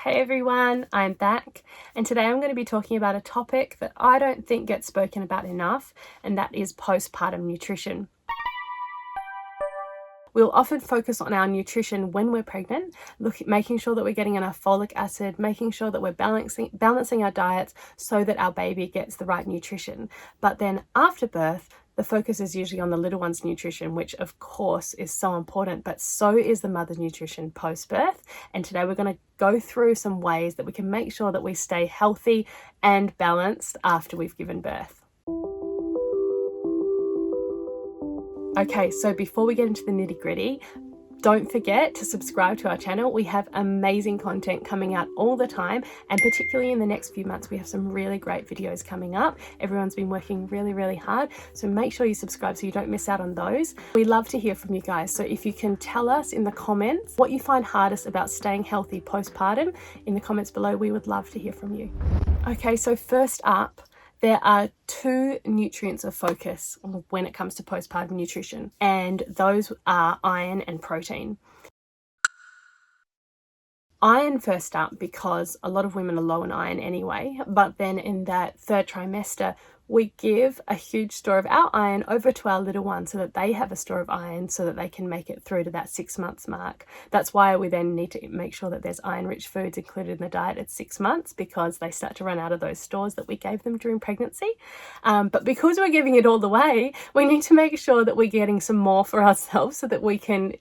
Hey everyone, I'm back, and today I'm going to be talking about a topic that I don't think gets spoken about enough, and that is postpartum nutrition. We'll often focus on our nutrition when we're pregnant, making sure that we're getting enough folic acid, making sure that we're balancing our diets so that our baby gets the right nutrition. But then after birth, the focus is usually on the little one's nutrition, which of course is so important, but so is the mother's nutrition post-birth. And today we're going to go through some ways that we can make sure that we stay healthy and balanced after we've given birth. Okay, so before we get into the nitty-gritty, don't forget to subscribe to our channel. We have amazing content coming out all the time, and particularly in the next few months, we have some really great videos coming up. Everyone's been working really hard, so make sure you subscribe so you don't miss out on those. We love to hear from you guys, so if you can tell us in the comments what you find hardest about staying healthy postpartum in the comments below, we would love to hear from you. Okay, so first up, there are two nutrients of focus when it comes to postpartum nutrition, and those are iron and protein. Iron first up, because a lot of women are low in iron anyway, but then in that third trimester, we give a huge store of our iron over to our little one so that they have a store of iron so that they can make it through to that 6 months mark. That's why we then need to make sure that there's iron-rich foods included in the diet at 6 months, because they start to run out of those stores that we gave them during pregnancy. But because we're giving it all away, we need to make sure that we're getting some more for ourselves so that we can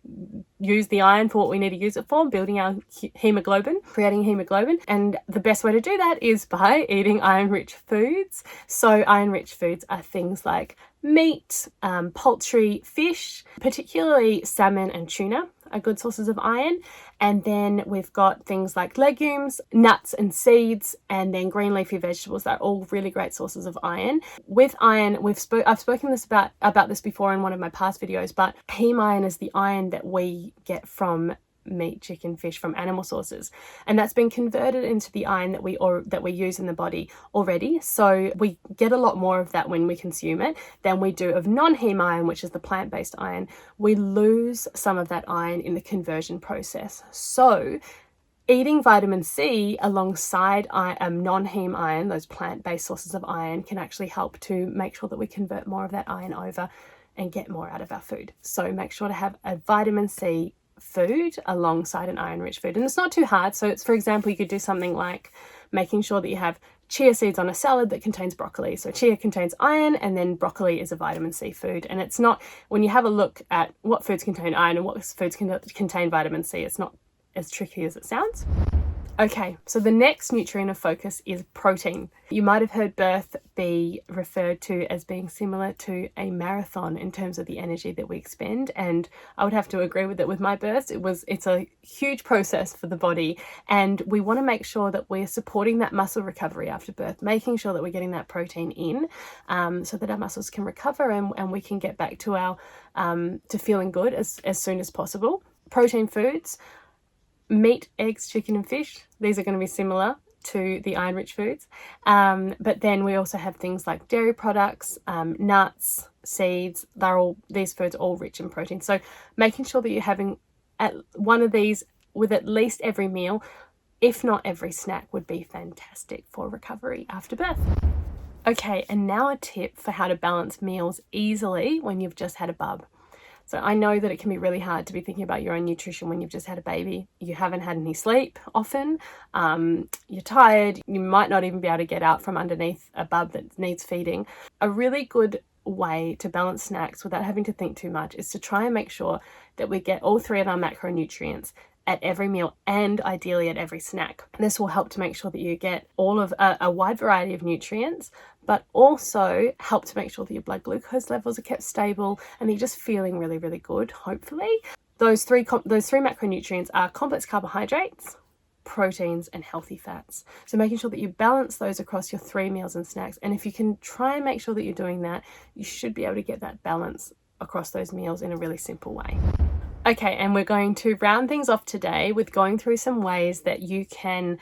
use the iron for what we need to use it for, building our hemoglobin, creating hemoglobin. And the best way to do that is by eating iron-rich foods. So iron-rich foods are things like meat, poultry, fish, particularly salmon and tuna are good sources of iron. And then we've got things like legumes, nuts and seeds, and then green leafy vegetables. They're all really great sources of iron. With iron, I've spoken about this before in one of my past videos, but heme iron is the iron that we get from meat, chicken, fish, from animal sources, and that's been converted into the iron that we use in the body already. So we get a lot more of that when we consume it than we do of non-heme iron, which is the plant-based iron. We lose some of that iron in the conversion process. So eating vitamin C alongside non-heme iron, those plant-based sources of iron, can actually help to make sure that we convert more of that iron over and get more out of our food. So make sure to have a vitamin C food alongside an iron-rich food, and it's not too hard. So it's, for example, you could do something like making sure that you have chia seeds on a salad that contains broccoli. So chia contains iron, and then broccoli is a vitamin C food. And it's not, when you have a look at what foods contain iron and what foods contain vitamin C, it's not as tricky as it sounds. Okay, so the next nutrient of focus is protein. You might have heard birth be referred to as being similar to a marathon in terms of the energy that we expend, and I would have to agree with it. With my births, it's a huge process for the body, and we want to make sure that we're supporting that muscle recovery after birth, making sure that we're getting that protein in, so that our muscles can recover and we can get back to our to feeling good as soon as possible. Protein foods: meat, eggs, chicken and fish. These are going to be similar to the iron-rich foods. But then we also have things like dairy products, nuts, seeds. These foods are all rich in protein. So making sure that you're having one of these with at least every meal, if not every snack, would be fantastic for recovery after birth. Okay, and now a tip for how to balance meals easily when you've just had a bub. So I know that it can be really hard to be thinking about your own nutrition when you've just had a baby. You haven't had any sleep often, you're tired, you might not even be able to get out from underneath a bub that needs feeding. A really good way to balance snacks without having to think too much is to try and make sure that we get all three of our macronutrients at every meal, and ideally at every snack. This will help to make sure that you get all of a wide variety of nutrients, but also help to make sure that your blood glucose levels are kept stable and you're just feeling really good, hopefully. Those three macronutrients are complex carbohydrates, proteins and healthy fats. So making sure that you balance those across your 3 meals and snacks, and if you can try and make sure that you're doing that, you should be able to get that balance across those meals in a really simple way. Okay, and we're going to round things off today with going through some ways that you can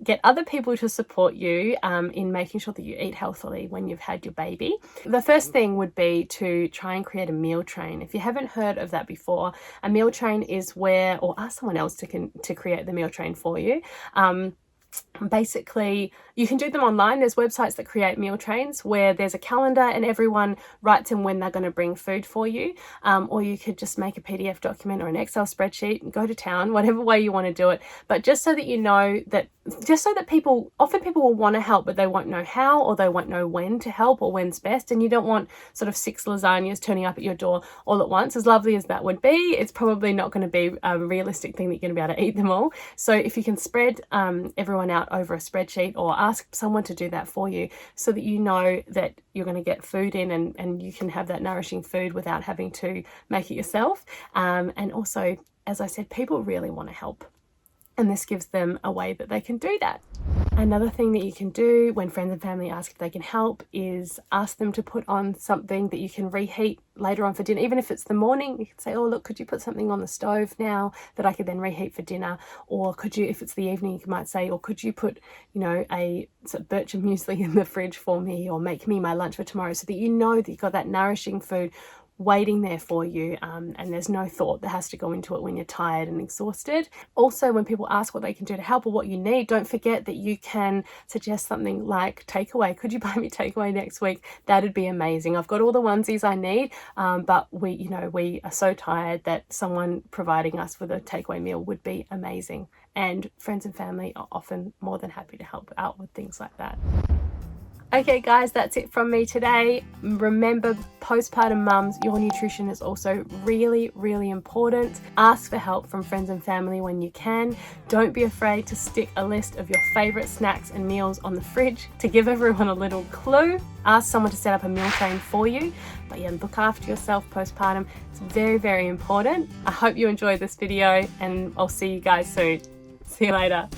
get other people to support you in making sure that you eat healthily when you've had your baby. The first thing would be to try and create a meal train. If you haven't heard of that before, a meal train is where, or ask someone else to create the meal train for you. Basically, you can do them online. There's websites that create meal trains where there's a calendar and everyone writes in when they're going to bring food for you, or you could just make a PDF document or an Excel spreadsheet and go to town, whatever way you want to do it. But just so that you know that, just so that people will want to help, but they won't know how, or they won't know when to help or when's best. And you don't want sort of 6 lasagnas turning up at your door all at once. As lovely as that would be, it's probably not going to be a realistic thing that you're going to be able to eat them all. So if you can spread everyone out over a spreadsheet, or ask someone to do that for you, so that you know that you're going to get food in and you can have that nourishing food without having to make it yourself. And also, as I said, people really want to help, and this gives them a way that they can do that. Another thing that you can do when friends and family ask if they can help is ask them to put on something that you can reheat later on for dinner. Even if it's the morning, you can say, oh look, could you put something on the stove now that I could then reheat for dinner? Or could you, if it's the evening, you might say, or could you put, you know, a sort of birch and muesli in the fridge for me, or make me my lunch for tomorrow, so that you know that you've got that nourishing food waiting there for you, and there's no thought that has to go into it when you're tired and exhausted. Also, when people ask what they can do to help or what you need, don't forget that you can suggest something like takeaway. Could you buy me takeaway next week? That'd be amazing. I've got all the onesies I need, but we are so tired that someone providing us with a takeaway meal would be amazing. And friends and family are often more than happy to help out with things like that. Okay guys, that's it from me today. Remember, postpartum mums, your nutrition is also really, really important. Ask for help from friends and family when you can. Don't be afraid to stick a list of your favourite snacks and meals on the fridge to give everyone a little clue. Ask someone to set up a meal train for you. But yeah, look after yourself postpartum. It's very, very important. I hope you enjoyed this video, and I'll see you guys soon. See you later.